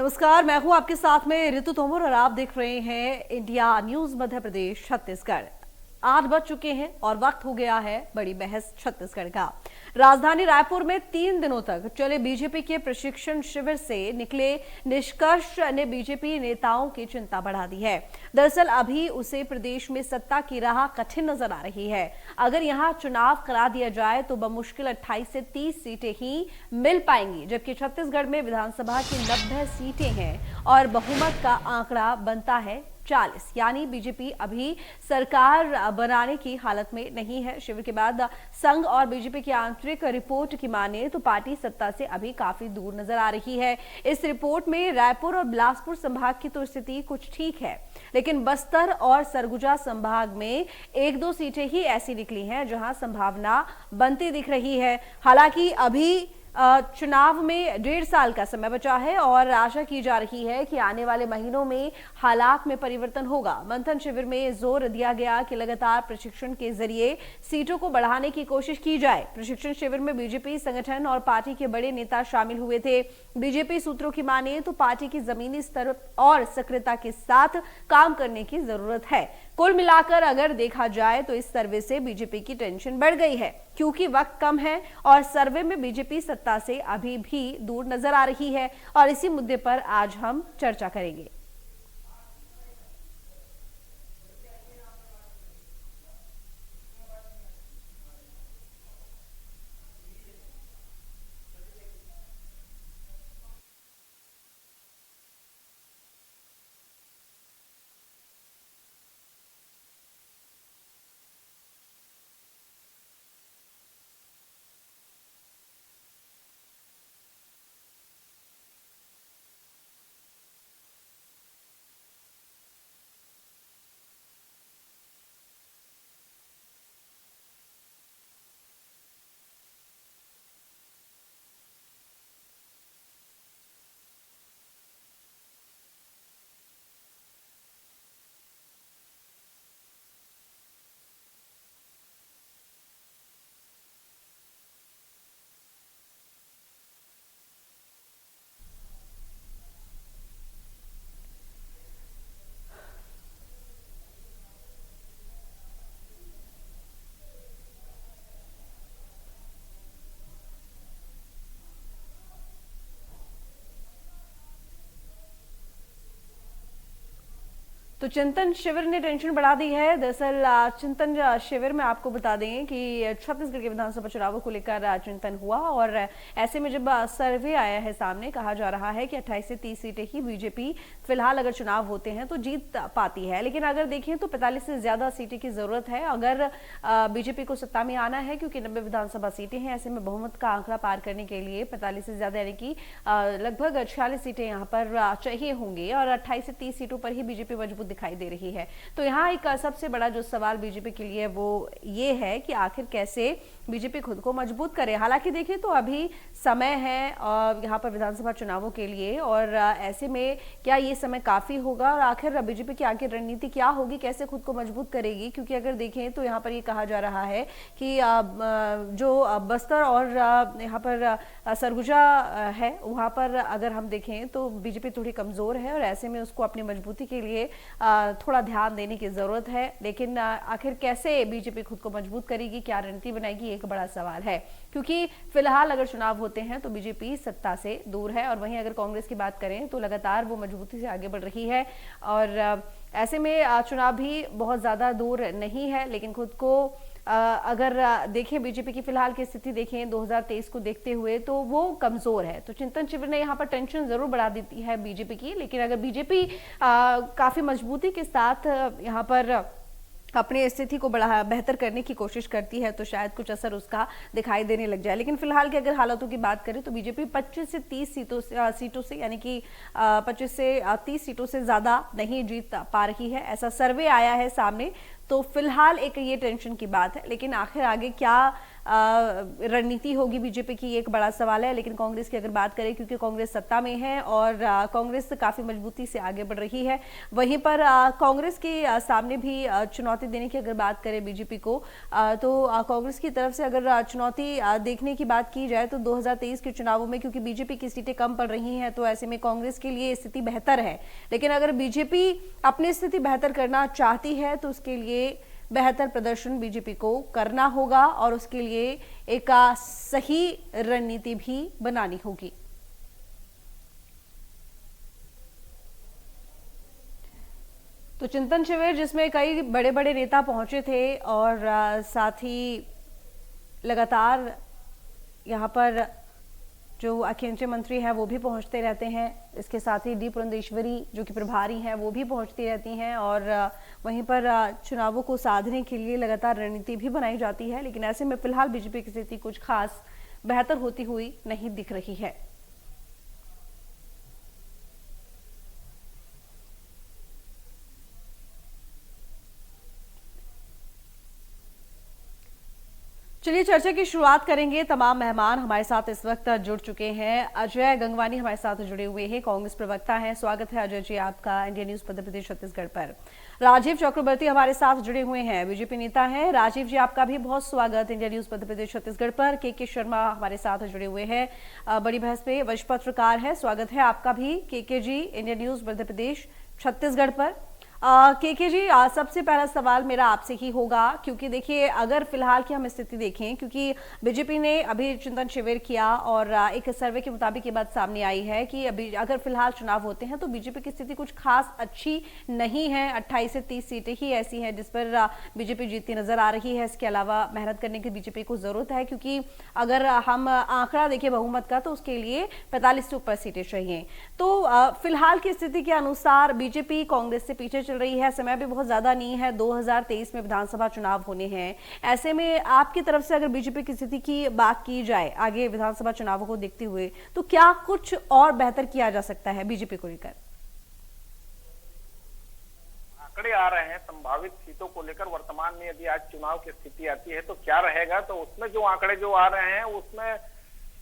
नमस्कार, मैं हूं आपके साथ में ऋतु तोमर और आप देख रहे हैं इंडिया न्यूज मध्य प्रदेश छत्तीसगढ़। 8 बज चुके हैं और वक्त हो गया है बड़ी बहस छत्तीसगढ़ का। राजधानी रायपुर में 3 दिनों तक चले बीजेपी के प्रशिक्षण शिविर से निकले निष्कर्ष ने बीजेपी नेताओं की चिंता बढ़ा दी है। दरअसल अभी उसे प्रदेश में सत्ता की राह कठिन नजर आ रही है। अगर यहां चुनाव करा दिया जाए तो बमुश्किल 28 से 30 सीटें ही मिल पाएंगी, जबकि छत्तीसगढ़ में विधानसभा की 90 सीटें हैं और बहुमत का आंकड़ा बनता है 40। यानी बीजेपी अभी सरकार बनाने की हालत में नहीं है। शिविर के बाद संघ और बीजेपी की आंतरिक रिपोर्ट की माने तो पार्टी सत्ता से अभी काफी दूर नजर आ रही है। इस रिपोर्ट में रायपुर और बिलासपुर संभाग की तो स्थिति कुछ ठीक है, लेकिन बस्तर और सरगुजा संभाग में 1-2 सीटें ही ऐसी निकली हैं जहां संभावना बनती दिख रही है। हालांकि अभी चुनाव में 1.5 साल का समय बचा है और आशा की जा रही है कि आने वाले महीनों में हालात में परिवर्तन होगा। मंथन शिविर में जोर दिया गया कि लगातार प्रशिक्षण के जरिए सीटों को बढ़ाने की कोशिश की जाए। प्रशिक्षण शिविर में बीजेपी संगठन और पार्टी के बड़े नेता शामिल हुए थे। बीजेपी सूत्रों की माने तो पार्टी की जमीनी स्तर और सक्रियता के साथ काम करने की जरूरत है। कुल मिलाकर अगर देखा जाए तो इस सर्वे से बीजेपी की टेंशन बढ़ गई है, क्योंकि वक्त कम है और सर्वे में बीजेपी सत्ता से अभी भी दूर नजर आ रही है। और इसी मुद्दे पर आज हम चर्चा करेंगे। तो चिंतन शिविर ने टेंशन बढ़ा दी है। दरअसल चिंतन शिविर में आपको बता दें कि छत्तीसगढ़ के विधानसभा चुनावों को लेकर चिंतन हुआ और ऐसे में जब सर्वे आया है सामने, कहा जा रहा है कि 28 से 30 सीटें ही बीजेपी फिलहाल अगर चुनाव होते हैं तो जीत पाती है। लेकिन अगर देखें तो 45 से ज्यादा सीटें की जरूरत है अगर बीजेपी को सत्ता में आना है, क्योंकि 90 विधानसभा सीटें हैं। ऐसे में बहुमत का आंकड़ा पार करने के लिए 45 से ज्यादा यानी कि लगभग 46 सीटें यहाँ पर चाहिए होंगी और 28 से 30 सीटों पर ही बीजेपी मजबूत दिखाई दे रही है। तो यहाँ एक सबसे बड़ा जो सवाल बीजेपी के लिए वो ये है कि आखिर कैसे बीजेपी खुद को मजबूत करे। हालांकि देखिए तो अभी समय है यहाँ पर विधानसभा चुनावों के लिए और ऐसे में क्या ये समय काफी होगा और आखिर बीजेपी की आगे रणनीति क्या होगी, कैसे खुद को मजबूत करेगी। क्योंकि अगर देखें तो यहाँ पर ये कहा जा रहा है कि जो बस्तर और यहाँ पर सरगुजा है वहां पर अगर हम देखें तो बीजेपी थोड़ी कमजोर है और ऐसे में उसको अपनी मजबूती के लिए थोड़ा ध्यान देने की जरूरत है। लेकिन आखिर कैसे बीजेपी खुद को मजबूत करेगी, क्या रणनीति बनाएगी, एक बड़ा सवाल है। क्योंकि फिलहाल अगर चुनाव होते हैं तो बीजेपी सत्ता से दूर है और वहीं अगर कांग्रेस की बात करें तो लगातार वो मजबूती से आगे बढ़ रही है और ऐसे में चुनाव भी बहुत ज्यादा दूर नहीं है। लेकिन खुद को अगर देखें बीजेपी की फिलहाल की स्थिति देखें 2023 को देखते हुए तो वो कमजोर है। तो चिंतन शिविर ने यहाँ पर टेंशन जरूर बढ़ा दी है बीजेपी की। लेकिन अगर बीजेपी काफी मजबूती के साथ यहाँ पर अपनी स्थिति को बेहतर करने की कोशिश करती है तो शायद कुछ असर उसका दिखाई देने लग जाए। लेकिन फिलहाल की अगर हालातों की बात करें तो बीजेपी 25 से 30 सीटों से यानी कि 25 से 30 सीटों से ज्यादा नहीं जीत पा रही है, ऐसा सर्वे आया है सामने। तो फिलहाल एक ये टेंशन की बात है। लेकिन आखिर आगे क्या रणनीति होगी बीजेपी की, एक बड़ा सवाल है। लेकिन कांग्रेस की अगर बात करें, क्योंकि कांग्रेस सत्ता में है और कांग्रेस काफी मजबूती से आगे बढ़ रही है, वहीं पर कांग्रेस के सामने भी चुनौती देने की अगर बात करें बीजेपी को, तो कांग्रेस की तरफ से अगर चुनौती देखने की बात की जाए तो 2023 के चुनावों में, क्योंकि बीजेपी की सीटें कम पड़ रही हैं, तो ऐसे में कांग्रेस के लिए स्थिति बेहतर है। लेकिन अगर बीजेपी अपनी स्थिति बेहतर करना चाहती है तो उसके लिए बेहतर प्रदर्शन बीजेपी को करना होगा और उसके लिए एक सही रणनीति भी बनानी होगी। तो चिंतन शिविर जिसमें कई बड़े बड़े नेता पहुंचे थे और साथ ही लगातार यहाँ पर जो केंद्रीय मंत्री हैं वो भी पहुंचते रहते हैं। इसके साथ ही डी पुरंदेश्वरी जो कि प्रभारी हैं वो भी पहुंचती रहती हैं और वहीं पर चुनावों को साधने के लिए लगातार रणनीति भी बनाई जाती है। लेकिन ऐसे में फिलहाल बीजेपी की स्थिति कुछ खास बेहतर होती हुई नहीं दिख रही है। चलिए चर्चा की शुरुआत करेंगे। तमाम मेहमान हमारे साथ इस वक्त जुड़ चुके हैं। अजय गंगवानी हमारे साथ जुड़े हुए हैं, कांग्रेस प्रवक्ता हैं। स्वागत है अजय जी आपका इंडिया न्यूज मध्य प्रदेश छत्तीसगढ़ पर। राजीव चक्रवर्ती हमारे साथ जुड़े हुए हैं, बीजेपी नेता हैं। राजीव जी आपका भी बहुत स्वागत इंडिया न्यूज मध्य प्रदेश छत्तीसगढ़ पर। के शर्मा हमारे साथ जुड़े हुए हैं, बड़ी बहस पे वरिष्ठ पत्रकार है। स्वागत है आपका भी के जी इंडिया न्यूज मध्य प्रदेश छत्तीसगढ़ पर। के जी, सबसे पहला सवाल मेरा आपसे ही होगा, क्योंकि देखिए अगर फिलहाल की हम स्थिति देखें, क्योंकि बीजेपी ने अभी चिंतन शिविर किया और एक सर्वे के मुताबिक ये बात सामने आई है कि अभी अगर फिलहाल चुनाव होते हैं तो बीजेपी की स्थिति कुछ खास अच्छी नहीं है। 28 से 30 सीटें ही ऐसी हैं जिस पर बीजेपी जीतती नजर आ रही है। इसके अलावा मेहनत करने की बीजेपी को जरूरत है, क्योंकि अगर हम आंकड़ा देखें बहुमत का तो उसके लिए 45 से ऊपर सीटें चाहिए। तो फिलहाल की स्थिति के अनुसार बीजेपी कांग्रेस से पीछे रही है, समय भी बहुत ज्यादा नहीं है, 2023 में विधानसभा चुनाव होने हैं। ऐसे में आपकी तरफ से अगर बीजेपी की स्थिति की बात की जाए आगे विधानसभा चुनावों को देखते हुए, तो क्या कुछ और बेहतर किया जा सकता है बीजेपी को लेकर? आंकड़े आ रहे हैं संभावित सीटों को लेकर। वर्तमान में यदि आज चुनाव की स्थिति आती है तो क्या रहेगा, तो उसमें जो आंकड़े जो आ रहे हैं उसमें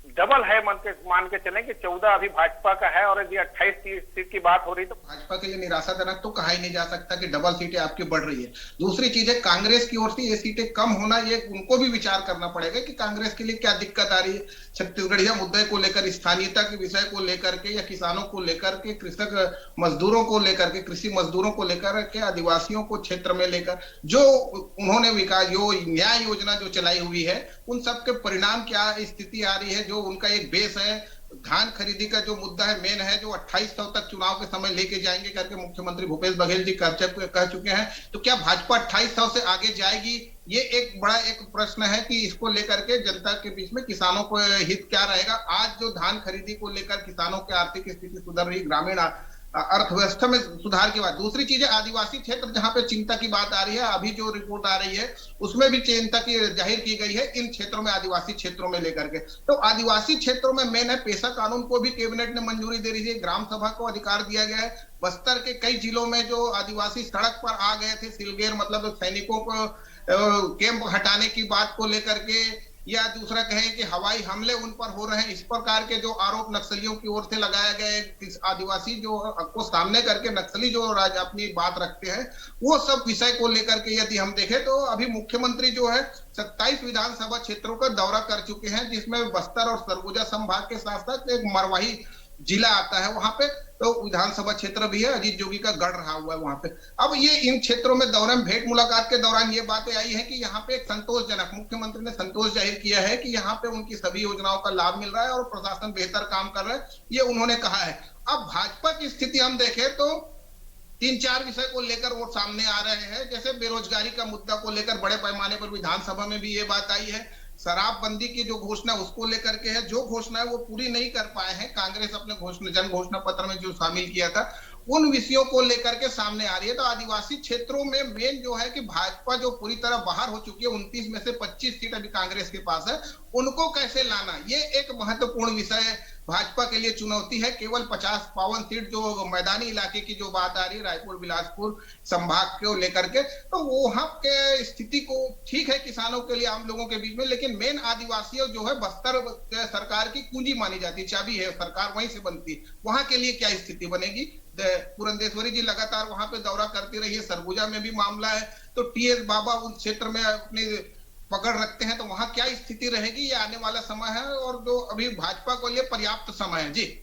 डबल है। मान के चलें कि 14 अभी भाजपा का है, और यदि 28 सीट की बात हो रही तो भाजपा के लिए निराशाजनक तो कहा ही नहीं जा सकता कि डबल सीटें आपकी बढ़ रही है। दूसरी चीज है कांग्रेस की ओर से ये सीटें कम होना, ये उनको भी विचार करना पड़ेगा कि कांग्रेस के लिए क्या दिक्कत आ रही है। छत्तीसगढ़िया मुद्दे को लेकर, स्थानीयता के विषय को लेकर के, या किसानों को लेकर के, कृषक मजदूरों को लेकर के, कृषि मजदूरों को लेकर के, आदिवासियों को क्षेत्र में लेकर जो उन्होंने विकास जो न्याय योजना जो चलाई हुई है, उन सब के परिणाम क्या स्थिति आ रही है। जो उनका एक बेस है, धान खरीदी का जो मुद्दा है मेन है, जो 2800 तक चुनाव के समय लेके जाएंगे करके मुख्यमंत्री भूपेश बघेल जी कह चुके हैं। तो क्या भाजपा 2800 से आगे जाएगी? ये एक बड़ा एक प्रश्न है कि इसको लेकर के जनता के बीच में किसानों को हित क्या रहेगा। आज जो धान खरीदी को लेकर किसानों की आर्थिक स्थिति सुधर रही, ग्रामीण अर्थव्यवस्था में सुधार की बात। दूसरी चीज है आदिवासी क्षेत्र, जहां पे चिंता की बात आ रही है। अभी जो रिपोर्ट आ रही है उसमें भी चिंता की जाहिर की गई है इन क्षेत्रों में, आदिवासी क्षेत्रों में लेकर के। तो आदिवासी क्षेत्रों में मेन है पेशा कानून को भी कैबिनेट ने मंजूरी दे रही है, ग्राम सभा को अधिकार दिया गया है। बस्तर के कई जिलों में जो आदिवासी सड़क पर आ गए थे, सिलगेर मतलब सैनिकों को कैंप हटाने की बात को लेकर के, या दूसरा कहें कि हवाई हमले उन पर हो रहे हैं, इस प्रकार के जो आरोप नक्सलियों की ओर से लगाया गए, आदिवासी जो को सामने करके नक्सली जो अपनी बात रखते हैं, वो सब विषय को लेकर के यदि हम देखें तो अभी मुख्यमंत्री जो है 27 विधानसभा क्षेत्रों का दौरा कर चुके हैं, जिसमें बस्तर और सरगुजा संभाग के साथ साथ एक मरवाही जिला आता है वहां पे, तो विधानसभा क्षेत्र भी है, अजीत जोगी का गढ़ रहा हुआ है वहां पे। अब ये इन क्षेत्रों में दौरान भेंट मुलाकात के दौरान ये बातें आई है कि यहाँ पे एक संतोषजनक, मुख्यमंत्री ने संतोष जाहिर किया है कि यहाँ पे उनकी सभी योजनाओं का लाभ मिल रहा है और प्रशासन बेहतर काम कर रहा है, ये उन्होंने कहा है। अब भाजपा की स्थिति हम देखें तो 3-4 विषय को लेकर वो सामने आ रहे हैं। जैसे बेरोजगारी का मुद्दा को लेकर बड़े पैमाने पर विधानसभा में भी ये बात आई है। शराबबंदी की जो घोषणा उसको लेकर के है, जो घोषणा है वो पूरी नहीं कर पाए हैं। कांग्रेस अपने जन घोषणा पत्र में जो शामिल किया था उन विषयों को लेकर के सामने आ रही है। तो आदिवासी क्षेत्रों में मेन जो है कि भाजपा जो पूरी तरह बाहर हो चुकी है, 29 में से 25 सीट अभी कांग्रेस के पास है, उनको कैसे लाना, ये एक महत्वपूर्ण विषय भाजपा के लिए चुनौती है। केवल 50-52 सीट जो मैदानी इलाके की जो बात आ रही है, रायपुर बिलासपुर संभाग को लेकर के, तो वहां के स्थिति को ठीक है किसानों के लिए, आम लोगों के बीच में, लेकिन मेन आदिवासियों जो है बस्तर सरकार की कुंजी मानी जाती, चाबी है, सरकार वहीं से बनती, वहां के लिए क्या स्थिति बनेगी। पुरंदेश्वरी जी लगातार वहां पे दौरा करती रही है, सरगुजा में भी मामला है, तो टीएस बाबा उस क्षेत्र में अपनी पकड़ रखते हैं, तो वहां क्या स्थिति रहेगी, ये आने वाला समय है और जो अभी भाजपा को लिए पर्याप्त समय है। जी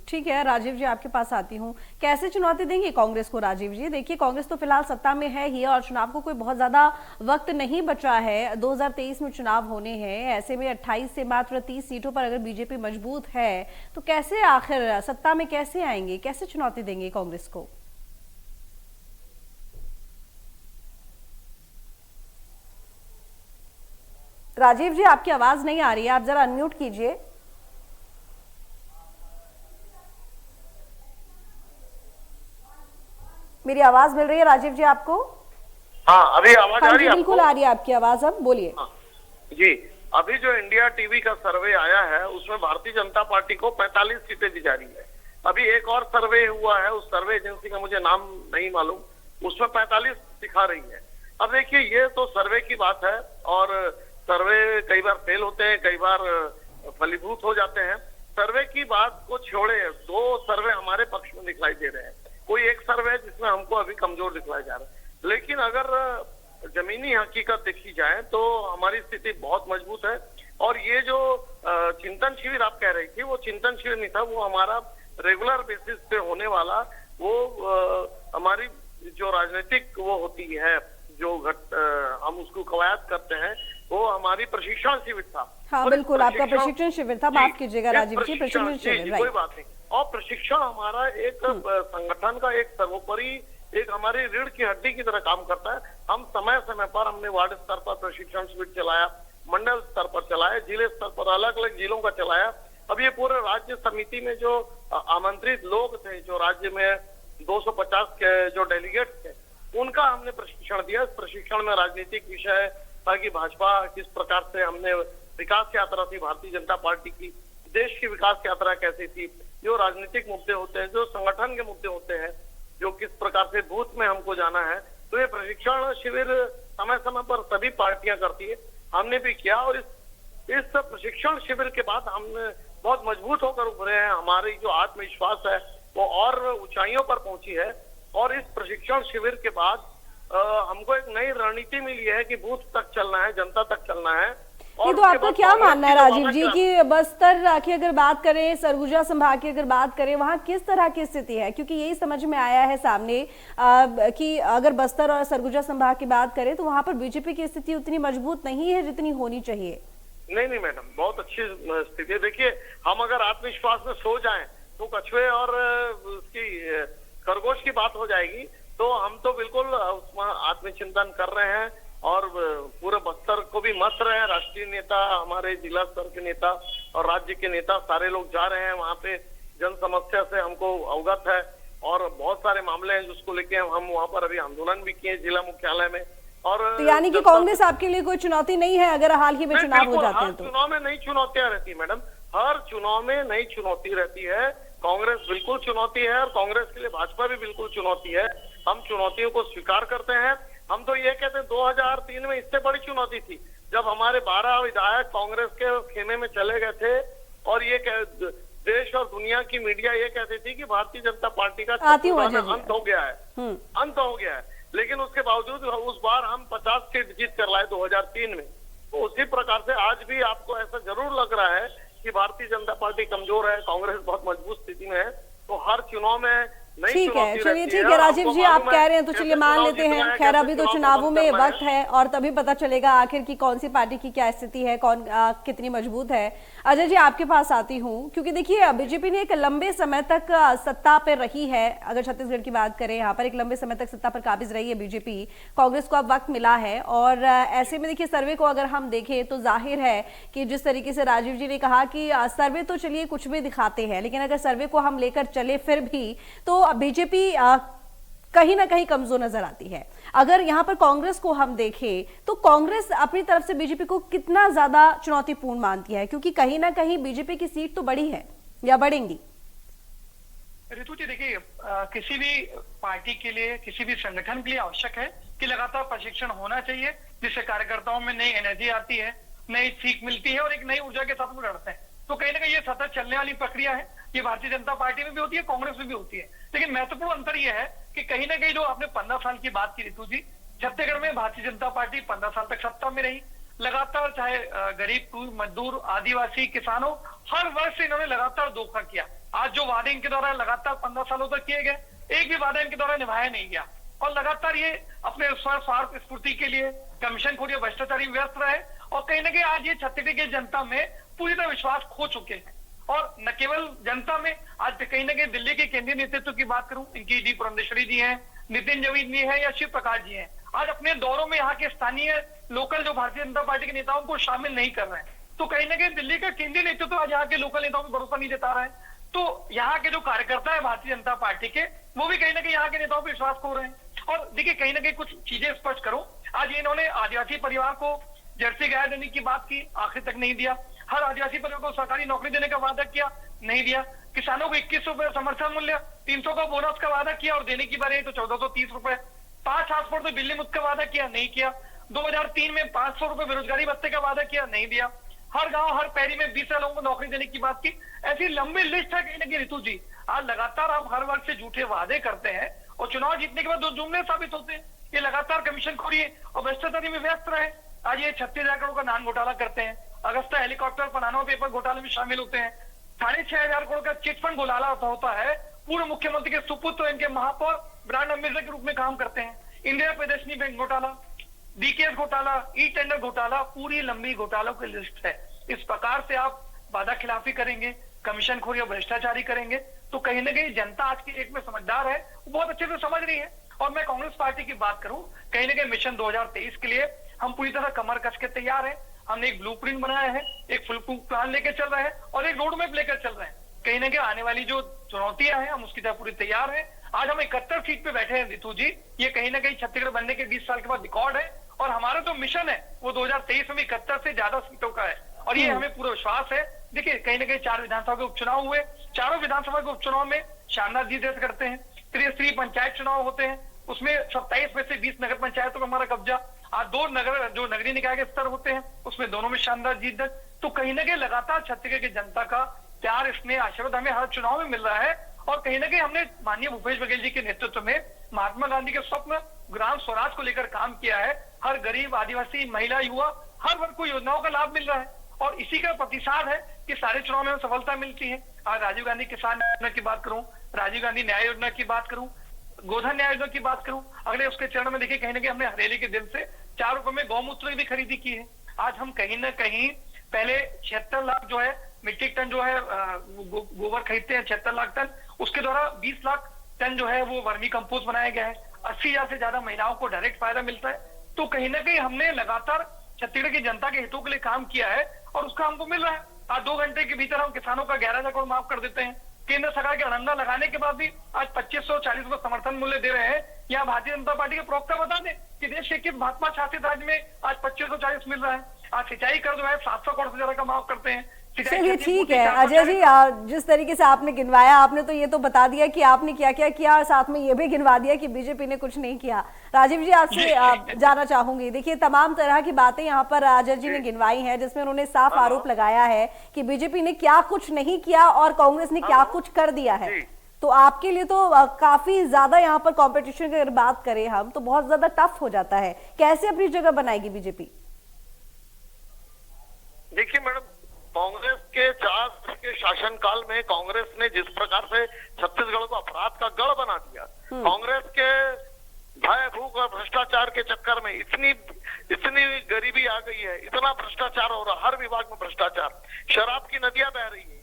ठीक है राजीव जी, आपके पास आती हूँ। कैसे चुनौती देंगे कांग्रेस को राजीव जी? देखिए कांग्रेस तो फिलहाल सत्ता में है ही और चुनाव को कोई बहुत ज्यादा वक्त नहीं बचा है, 2023 में चुनाव होने हैं। ऐसे में 28 से मात्र 30 सीटों पर अगर बीजेपी मजबूत है तो कैसे आखिर सत्ता में कैसे आएंगे, कैसे चुनौती देंगे कांग्रेस को? राजीव जी आपकी आवाज नहीं आ रही है, आप जरा अनम्यूट कीजिए। मेरी आवाज मिल रही है राजीव जी आपको? हाँ, अभी आवाज आ रही है? बिल्कुल आ रही है आपकी आवाज, अब बोलिए। हाँ, जी, अभी जो इंडिया टीवी का सर्वे आया है उसमें भारतीय जनता पार्टी को 45 सीटें दी जा रही है। अभी एक और सर्वे हुआ है, उस सर्वे एजेंसी का मुझे नाम नहीं मालूम, उसमें 45 दिखा रही है। अब देखिए ये तो सर्वे की बात है और सर्वे कई बार फेल होते हैं, कई बार फलीभूत हो जाते हैं। सर्वे की बात को छोड़े, दो सर्वे हमारे पक्ष में दिखाई दे रहे हैं। कोई एक सर्वे है जिसमें हमको अभी कमजोर दिखलाया जा रहा है, लेकिन अगर जमीनी हकीकत देखी जाए तो हमारी स्थिति बहुत मजबूत है। और ये जो चिंतन शिविर आप कह रही थी, वो चिंतन शिविर नहीं था, वो हमारा रेगुलर बेसिस पे होने वाला, वो हमारी जो राजनीतिक वो होती है, जो हम उसको कवायद करते हैं, वो हमारी प्रशिक्षण शिविर था। हाँ बिल्कुल, आपका प्रशिक्षण शिविर था, माफ कीजिएगा राजीव जी, प्रशिक्षण शिविर, कोई बात नहीं। और प्रशिक्षण हमारा एक संगठन का एक सर्वोपरि, एक हमारी रीढ़ की हड्डी की तरह काम करता है। हम समय समय पर हमने वार्ड स्तर पर प्रशिक्षण शिविर चलाया, मंडल स्तर पर चलाया, जिले स्तर पर अलग अलग जिलों का चलाया। अब ये पूरे राज्य समिति में जो आमंत्रित लोग थे, जो राज्य में 250 के जो डेलीगेट थे, उनका हमने प्रशिक्षण दिया। प्रशिक्षण में राजनीतिक विषय ताकि भाजपा किस प्रकार से, हमने विकास यात्रा थी भारतीय जनता पार्टी की, देश की विकास यात्रा कैसी थी, जो राजनीतिक मुद्दे होते हैं, जो संगठन के मुद्दे होते हैं, जो किस प्रकार से बूथ में हमको जाना है, तो ये प्रशिक्षण शिविर समय समय पर सभी पार्टियां करती है, हमने भी किया। और इस प्रशिक्षण शिविर के बाद हम बहुत मजबूत होकर उभरे हैं। हमारी जो आत्मविश्वास है वो और ऊंचाइयों पर पहुंची है। और इस प्रशिक्षण शिविर के बाद हमको एक नई रणनीति मिली है कि बूथ तक चलना है, जनता तक चलना है। ये तो आपका क्या मानना है राजीव जी कि बस्तर की अगर बात करें, सरगुजा संभाग की अगर बात करें, वहां किस तरह की स्थिति है? क्योंकि यही समझ में आया है सामने कि अगर बस्तर और सरगुजा संभाग की बात करें तो वहां पर बीजेपी की स्थिति उतनी मजबूत नहीं है जितनी होनी चाहिए। नहीं मैडम, बहुत अच्छी स्थिति है। देखिए, हम अगर आत्मविश्वास में सो जाएं तो कछुए और उसकी खरगोश की बात हो जाएगी। तो हम तो बिल्कुल उसमें आत्मचिंतन कर रहे हैं और पूरे बस्तर को भी मत रहे हैं। राष्ट्रीय नेता, हमारे जिला स्तर के नेता और राज्य के नेता सारे लोग जा रहे हैं वहां पे। जन समस्या से हमको अवगत है और बहुत सारे मामले हैं जिसको लेके हम वहां पर अभी आंदोलन भी किए जिला मुख्यालय में। और तो यानी कि कांग्रेस आपके लिए कोई चुनौती नहीं है अगर हाल ही में चुनाव हो जाते हैं तो? चुनाव में नई चुनौतियां रहती है मैडम, हर चुनाव में नई चुनौती रहती है। कांग्रेस बिल्कुल चुनौती है और कांग्रेस के लिए भाजपा भी बिल्कुल चुनौती है। हम चुनौतियों को स्वीकार करते हैं। हम तो ये कहते हैं 2003 में इससे बड़ी चुनौती थी जब हमारे 12 विधायक कांग्रेस के खेमे में चले गए थे और ये देश और दुनिया की मीडिया ये कहती थी कि भारतीय जनता पार्टी का अंत हो गया है, अंत हो गया है। लेकिन उसके बावजूद उस बार हम 50 सीट जीत कर लाए 2003 में। तो उसी प्रकार से आज भी आपको ऐसा जरूर लग रहा है कि भारतीय जनता पार्टी कमजोर है, कांग्रेस बहुत मजबूत स्थिति में है। तो हर चुनाव में ठीक है, चलिए ठीक है राजीव जी, आप कह रहे हैं तो चलिए मान लेते हैं। खैर अभी तो चुनावों में वक्त है और तभी पता चलेगा आखिर की कौन सी पार्टी की क्या स्थिति है, कौन कितनी मजबूत है। अजय जी आपके पास आती हूँ, क्योंकि देखिए बीजेपी ने एक लंबे समय तक सत्ता पर रही है। अगर छत्तीसगढ़ की बात करें, यहाँ पर एक लंबे समय तक सत्ता पर काबिज रही है बीजेपी। कांग्रेस को अब वक्त मिला है और ऐसे में देखिए सर्वे को अगर हम देखें तो जाहिर है कि जिस तरीके से राजीव जी ने कहा कि सर्वे तो चलिए कुछ भी दिखाते हैं, लेकिन अगर सर्वे को हम लेकर चले फिर भी तो तो बीजेपी कहीं ना कहीं कमजोर नजर आती है। अगर यहाँ पर कांग्रेस को हम देखें तो कांग्रेस अपनी तरफ से बीजेपी को कितना ज्यादा चुनौतीपूर्ण मानती है, क्योंकि कहीं ना कहीं बीजेपी की सीट तो बड़ी है या बढ़ेंगी। ऋतु जी देखिए, किसी भी पार्टी के लिए, किसी भी संगठन के लिए आवश्यक है कि लगातार प्रशिक्षण होना चाहिए, जिससे कार्यकर्ताओं में नई एनर्जी आती है, नई सीख मिलती है और एक नई ऊर्जा के साथ वो लड़ते हैं। तो कहीं ना कहीं ये सतत चलने वाली प्रक्रिया है। ये भारतीय जनता पार्टी में भी होती है, कांग्रेस में भी होती है। लेकिन महत्वपूर्ण अंतर यह है कि कहीं ना कहीं जो आपने 15 साल की बात की ऋतु जी, छत्तीसगढ़ में भारतीय जनता पार्टी 15 साल तक सत्ता में रही। लगातार चाहे गरीब, मजदूर, आदिवासी, किसानों, हर वर्ग से इन्होंने लगातार धोखा किया। आज जो वादे इनके द्वारा लगातार 15 सालों तक किए गए, एक भी वादा इनके द्वारा निभाया नहीं गया और लगातार ये अपने स्वार्थ स्फूर्ति के लिए कमीशन खोरी भ्रष्टाचारी व्यस्त रहे और कहीं ना कहीं आज ये छत्तीसगढ़ की जनता में पूरी तरह विश्वास खो चुके हैं। और न केवल जनता में, आज कहीं ना कहीं दिल्ली के केंद्रीय नेतृत्व की बात करूं, इनकी डी पुरंदेश्वरी जी हैं, नितिन जवीन जी हैं या शिव प्रकाश जी हैं, आज अपने दौरों में यहाँ के स्थानीय लोकल जो भारतीय जनता पार्टी के नेताओं को शामिल नहीं कर रहे हैं। तो कहीं ना कहीं दिल्ली का केंद्रीय नेतृत्व आज यहाँ के लोकल नेताओं पर भरोसा नहीं जता रहा है। तो यहाँ के जो कार्यकर्ता है भारतीय जनता पार्टी के, वो भी कहीं ना कहीं यहाँ के नेताओं पर विश्वास खो रहे हैं। और देखिए, कहीं ना कहीं कुछ चीजें स्पष्ट करूं, आज इन्होंने आदिवासी परिवार को जर्सी गाय देने की बात की, आखिर तक नहीं दिया। हर आदिवासी परिवार को सरकारी नौकरी देने का वादा किया, नहीं दिया। किसानों को 21 रुपए समर्थन मूल्य, 300 का बोनस का वादा किया और देने की बात तो 1430 रुपए। 5 ट्रांसपोर्ट तो बिल्ली मुक्त का वादा किया, नहीं किया। 2003 में 500 रुपए बेरोजगारी भत्ते का वादा किया, नहीं दिया। हर गांव, हर पैरी में 20 लोगों को नौकरी देने की बात की। ऐसी लंबी लिस्ट है कहीं ना कहीं ऋतु जी। आज लगातार आप हर वर्ग से झूठे वादे करते हैं और चुनाव जीतने के बाद दो जुमले साबित होते हैं। ये लगातार कमीशन खोरी और भ्रष्टाचारी में व्यस्त रहे। आज ये 36,000 करोड़ का नान घोटाला करते हैं, अगस्ता हेलीकॉप्टर पनामा पेपर घोटाले में शामिल होते हैं, 6,500 करोड़ का चिटफंड घोटाला होता है। पूर्व मुख्यमंत्री के सुपुत्र इनके महापौर ब्रांड एम्बेसडर के रूप में काम करते हैं। इंडिया प्रदर्शनी बैंक घोटाला, डीकेएस घोटाला, ई टेंडर घोटाला, पूरी लंबी घोटालों की लिस्ट है। इस प्रकार से आप वादा खिलाफी करेंगे, कमीशन खोरी और भ्रष्टाचारी करेंगे तो कहीं ना कहीं जनता आज की डेट में समझदार है, वो बहुत अच्छे से समझ रही है। और मैं कांग्रेस पार्टी की बात करूं, कहीं ना कहीं मिशन 2023 के लिए हम पूरी तरह कमर कस के तैयार हैं। हमने एक ब्लूप्रिंट बनाया है, एक फुल प्रूफ प्लान लेकर चल रहे हैं और एक रोड मैप लेकर चल रहे हैं। कहीं ना कहीं आने वाली जो चुनौतियां हैं, हम उसकी तरह पूरी तैयार हैं। आज हम 71 सीट पे बैठे हैं ऋतु जी, ये कहीं ना कहीं छत्तीसगढ़ बनने के 20 साल के बाद रिकॉर्ड है और हमारा जो मिशन है वो 2023 में 71 से ज्यादा सीटों का है और ये हमें पूरा विश्वास है। देखिए, कहीं ना कहीं 4 विधानसभा के उपचुनाव हुए, चारों विधानसभा के उपचुनाव में शानदार जीत दर्ज करते हैं। त्रिस्तरीय पंचायत चुनाव होते हैं, उसमें 27 में से 20 नगर पंचायतों का हमारा कब्जा। आज 2 नगर जो नगरीय निकाय के स्तर होते हैं, उसमें दोनों में शानदार जीत दर्ज। तो कहीं ना कहीं लगातार छत्तीसगढ़ की जनता का प्यार, स्नेह, आशीर्वाद हमें हर चुनाव में मिल रहा है। और कहीं ना कहीं हमने माननीय भूपेश बघेल जी के नेतृत्व में महात्मा गांधी के स्वप्न ग्राम स्वराज को लेकर काम किया है। हर गरीब, आदिवासी, महिला, युवा, हर वर्ग को योजनाओं का लाभ मिल रहा है और इसी का प्रतिसाद है कि सारे चुनाव में हमें सफलता मिलती है। आज राजीव गांधी किसान योजना की बात करूं, राजीव गांधी न्याय योजना की बात करूं, गोधन न्याय योजना की बात करूं, अगले उसके चरण में देखिए कहीं ना कहीं हमने हरेली के दिन से 4 रुपए में गौमूत्र की भी खरीदी की है। आज हम कहीं ना कहीं पहले 76 लाख जो है मीट्रिक टन जो है गोबर खरीदते हैं, 76 लाख टन, उसके द्वारा 20 लाख टन जो है वो वर्मी कंपोस्ट बनाया गया है। 80,000 से ज्यादा महिलाओं को डायरेक्ट फायदा मिलता है। तो कहीं ना कहीं हमने लगातार छत्तीसगढ़ की जनता के हितों के लिए काम किया है और उसका हमको मिल रहा है। आज 2 घंटे के भीतर हम किसानों का 11,000 करोड़ माफ कर देते हैं। केंद्र सरकार के अड़ंगा लगाने के बाद भी आज 2540 रुपए समर्थन मूल्य दे रहे हैं। यहाँ भारतीय जनता पार्टी के प्रवक्ता बता दें कि देश के किस भाजपा शासित राज्य में आज 2540 मिल रहा है। आज सिंचाई कर जो है 700 करोड़ से ज्यादा का माफ करते हैं। चलिए ठीक है अजय जी, जिस तरीके से आपने गिनवाया, आपने तो ये तो बता दिया कि आपने क्या क्या किया और साथ में ये भी गिनवा दिया कि बीजेपी ने कुछ नहीं किया। राजीव जी, आपसे जानना चाहूंगी, देखिए तमाम तरह की बातें यहाँ पर अजय जी ने गिनवाई हैं जिसमें उन्होंने साफ आरोप लगाया है कि बीजेपी ने क्या कुछ नहीं किया और कांग्रेस ने क्या कुछ कर दिया है। तो आपके लिए तो काफी ज्यादा यहाँ पर कॉम्पिटिशन की अगर बात करें हम तो बहुत ज्यादा टफ हो जाता है। कैसे अपनी जगह बनाएगी बीजेपी? देखिए मैडम, कांग्रेस के 4 वर्ष के शासनकाल में कांग्रेस ने जिस प्रकार से छत्तीसगढ़ को अपराध का गढ़ बना दिया, कांग्रेस के भय, भूख और भ्रष्टाचार के चक्कर में इतनी गरीबी आ गई है, इतना भ्रष्टाचार हो रहा, हर विभाग में भ्रष्टाचार, शराब की नदियां बह रही है।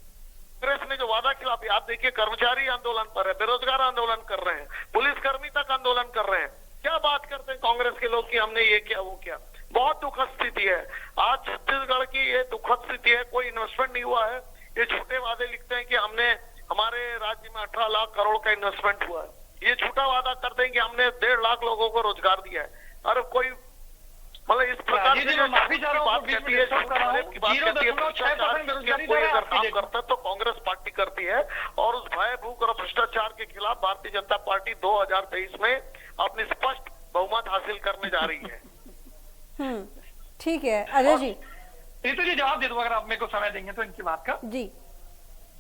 कांग्रेस ने जो वादा खिलाफी, आप देखिए कर्मचारी आंदोलन पर है, बेरोजगार आंदोलन कर रहे हैं, पुलिसकर्मी तक आंदोलन कर रहे हैं। क्या बात करते हैं कांग्रेस के लोग कि हमने ये किया वो किया। बहुत दुखद स्थिति है आज छत्तीसगढ़ की, ये दुखद स्थिति है। कोई इन्वेस्टमेंट नहीं हुआ है। ये छोटे वादे लिखते हैं कि हमने हमारे राज्य में 18 लाख करोड़ का इन्वेस्टमेंट हुआ है। ये झूठा वादा करते हैं कि हमने 1.5 लाख लोगों को रोजगार दिया है। अरे कोई मतलब इस प्रकार से जो माफी चाह रहा हूं, बात कहती है, काम करता है तो कांग्रेस पार्टी करती है। और उस भय भूख और भ्रष्टाचार के खिलाफ भारतीय जनता पार्टी 2023 में अपनी स्पष्ट बहुमत हासिल करने जा रही है। ठीक है अजय जी। रितु जी जवाब दे दो अगर आप मेरे को समय देंगे तो इनकी बात का। जी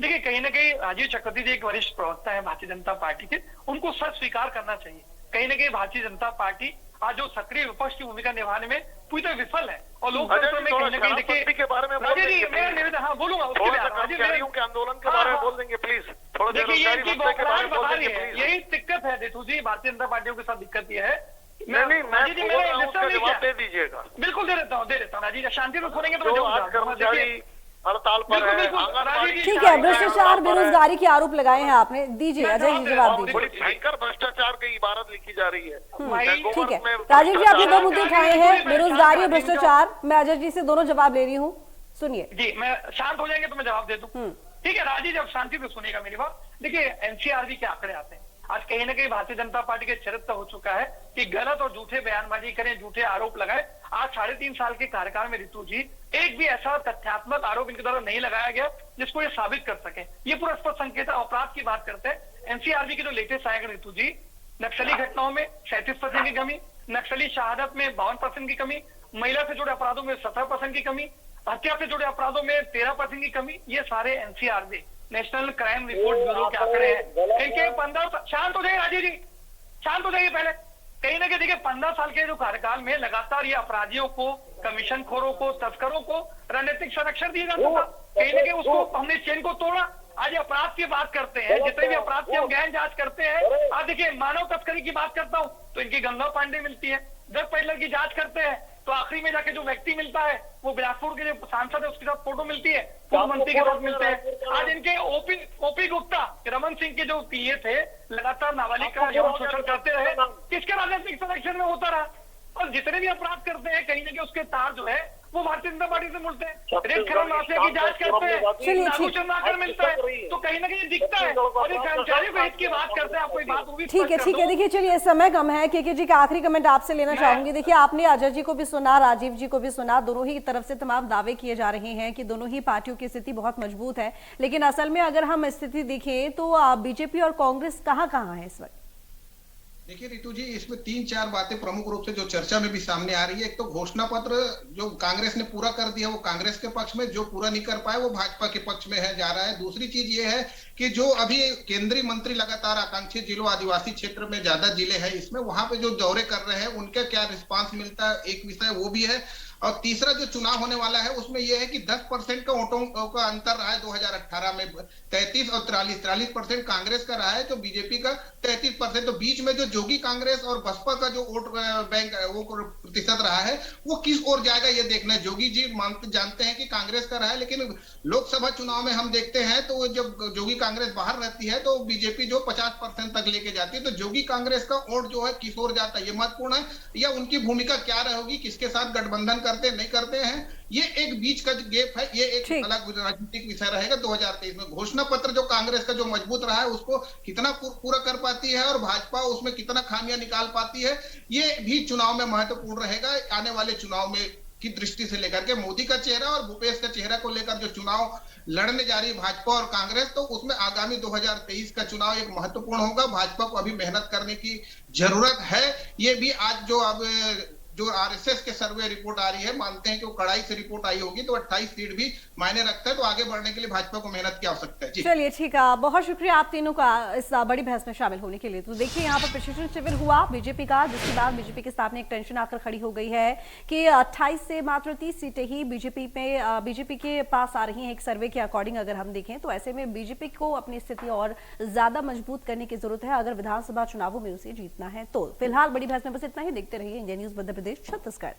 देखिए कहीं ना कहीं राजीव चक्रवर्ती जी एक वरिष्ठ प्रवक्ता है भारतीय जनता पार्टी के, उनको सच स्वीकार करना चाहिए। कहीं ना कहीं भारतीय जनता पार्टी आज जो सक्रिय विपक्ष की भूमिका निभाने में पूरी तरह विफल है। और लोकतंत्र में कहीं ना कहीं देखिए के बारे में मेरा निवेदन, हाँ बोलूंगा उसके कर्मचारियों के आंदोलन के बारे में बोल देंगे प्लीज। थोड़ा देखिए ये इनकी बौखलाहट बता रही है, यही दिक्कत है रितु जी। भारतीय जनता पार्टियों के साथ दिक्कत ये है। जवाब दे दीजिएगा। बिल्कुल दे देता हूँ राजीव, शांति से सुनेंगे तो कर्मचारी हड़ताल पर है। ठीक है, भ्रष्टाचार बेरोजगारी के आरोप लगाए हैं आपने, दीजिए अजय जी जवाब दीजिए। बड़ी भयंकर भ्रष्टाचार की इबारत लिखी जा रही है। ठीक है राजीव जी, आपने 2 मुद्दे उठाए हैं, बेरोजगारी और भ्रष्टाचार। मैं अजय जी से दोनों जवाब ले रही हूँ, सुनिए जी। मैं शांत हो जाएंगे तो मैं जवाब दे दूं। ठीक है राजीव, जब शांति से सुनिएगा मेरी बात। देखिए एनसीआरबी के आंकड़े आते हैं, आज कहीं ना कहीं भारतीय जनता पार्टी के चरित्र हो चुका है कि गलत और झूठे बयानबाजी करें, झूठे आरोप लगाए। आज 3.5 साल के कार्यकाल में रितु जी एक भी ऐसा तथ्यात्मक आरोप इनके द्वारा नहीं लगाया गया जिसको ये साबित कर सके। ये पूरा स्पष्ट संकेत है। अपराध की बात करते हैं, एनसीआरबी के जो लेटेस्ट आएगा रितु जी, नक्सली घटनाओं में 37% की कमी, नक्सली शहादत में 52% की कमी, महिला से जुड़े अपराधों में 17% की कमी, हत्या से जुड़े अपराधों में 13% की कमी। ये सारे NCRB national crime report bureau के आंकड़े हैं। 15 शांत हो जाइए राजीव जी, शांत हो जाइए पहले। कहीं ना कहीं देखिए 15 साल के जो कार्यकाल में लगातार ये अपराधियों को, कमीशन खोरों को, तस्करों को राजनीतिक संरक्षण दिया जाता था। कहीं ना कहीं उसको हमने चेन को तोड़ा। आज अपराध की बात करते हैं, जितने भी अपराध की हम गहन जांच करते हैं। आज देखिए मानव तस्करी की बात करता हूँ तो इनकी गंगा पांडे मिलती है। ड्रग पेडलर की जांच करते हैं तो आखिरी में जाके जो व्यक्ति मिलता है वो बिलासपुर के जो सांसद है उसके साथ फोटो मिलती है, पूर्व मंत्री के साथ मिलते हैं। आज इनके ओपी गुप्ता, रमन सिंह के जो पीए थे, लगातार नाबालिग का यौन शोषण करते रहे, किसके राजनीतिक संरक्षण में होता रहा। और जितने भी अपराध करते हैं कहीं ना कहीं उसके तार जो है वो भारतीय जनता पार्टी से मुड़ते हैं। रेत खनन माफिया की जांच करते हैं, नागूचंद आकर मिलता है तो कहीं ना कहीं दिखता है। और ये कर्मचारियों के हित की बात करते हैं, आपको बात होगी। ठीक है देखिए चलिए समय कम है, केके जी का आखिरी कमेंट आपसे लेना चाहूंगी। देखिए आपने अजय जी को भी सुना, राजीव जी को भी सुना, दोनों ही तरफ से तमाम दावे किए जा रहे हैं कि दोनों ही पार्टियों की स्थिति बहुत मजबूत है। लेकिन असल में अगर हम स्थिति देखें तो बीजेपी और कांग्रेस कहाँ है इस वक्त? देखिए रितु जी, इसमें 3-4 बातें प्रमुख रूप से जो चर्चा में भी सामने आ रही है। एक तो घोषणा पत्र जो कांग्रेस ने पूरा कर दिया वो कांग्रेस के पक्ष में, जो पूरा नहीं कर पाए वो भाजपा के पक्ष में है जा रहा है। दूसरी चीज ये है कि जो अभी केंद्रीय मंत्री लगातार आकांक्षी जिलों, आदिवासी क्षेत्र में ज्यादा जिले हैं, इसमें वहां पे जो दौरे कर रहे हैं उनका क्या रिस्पांस मिलता है, एक विषय वो भी है। और तीसरा जो चुनाव होने वाला है उसमें यह है कि 10% का वोटों का अंतर रहा है 2018 में, 33 और 43% कांग्रेस का रहा है तो बीजेपी का 33%। तो बीच में जो जोगी कांग्रेस और बसपा का जो वोट बैंक वो प्रतिशत रहा है वो किस ओर जाएगा ये देखना है। जोगी जी जानते हैं कि कांग्रेस का रहा है, लेकिन लोकसभा चुनाव में हम देखते हैं तो जब जोगी कांग्रेस बाहर रहती है तो बीजेपी जो 50% तक लेके जाती है। तो जोगी कांग्रेस का वोट जो है किस ओर जाता है ये महत्वपूर्ण है, या उनकी भूमिका क्या रहेगी, किसके साथ गठबंधन करते नहीं करते हैं, ये एक बीच का गैप है। ये एक अलग राजनीतिक विषय रहेगा 2023 में। घोषणा पत्र जो कांग्रेस का जो मजबूत रहा है उसको कितना पूरा कर पाती है और भाजपा उसमें कितना खामियां निकाल पाती है, ये भी चुनाव में महत्वपूर्ण रहेगा। आने वाले चुनाव में की दृष्टि से लेकर के मोदी का चेहरा और भूपेश का चेहरा को लेकर जो चुनाव लड़ने जा रही भाजपा और कांग्रेस, तो उसमें आगामी 2023 का चुनाव एक महत्वपूर्ण होगा। भाजपा को अभी मेहनत करने की जरूरत है। ये भी आज जो अब जो आरएसएस के सर्वे रिपोर्ट आ रही है, मानते हैं कि वो कड़ाई से रिपोर्ट आई होगी तो 28 सीट भी मायने रखता है। तो आगे बढ़ने के लिए भाजपा को मेहनत की आवश्यकता है। चलिए ठीक है, बहुत शुक्रिया आप तीनों का इस बड़ी बहस में शामिल होने के लिए। तो देखिए यहाँ पर प्रशिक्षण शिविर हुआ बीजेपी का, जिसके बाद बीजेपी के सामने एक टेंशन आकर खड़ी हो गई है कि 28 से मात्र 30 सीटें ही बीजेपी के पास आ रही हैं एक सर्वे के अकॉर्डिंग अगर हम देखें तो। ऐसे में बीजेपी को अपनी स्थिति और ज्यादा मजबूत करने की जरूरत है अगर विधानसभा चुनावों में उसे जीतना है तो। फिलहाल बड़ी बहस में बस इतना ही। देखते रहिए इंडिया न्यूज मध्य प्रदेश छत्तीसगढ़।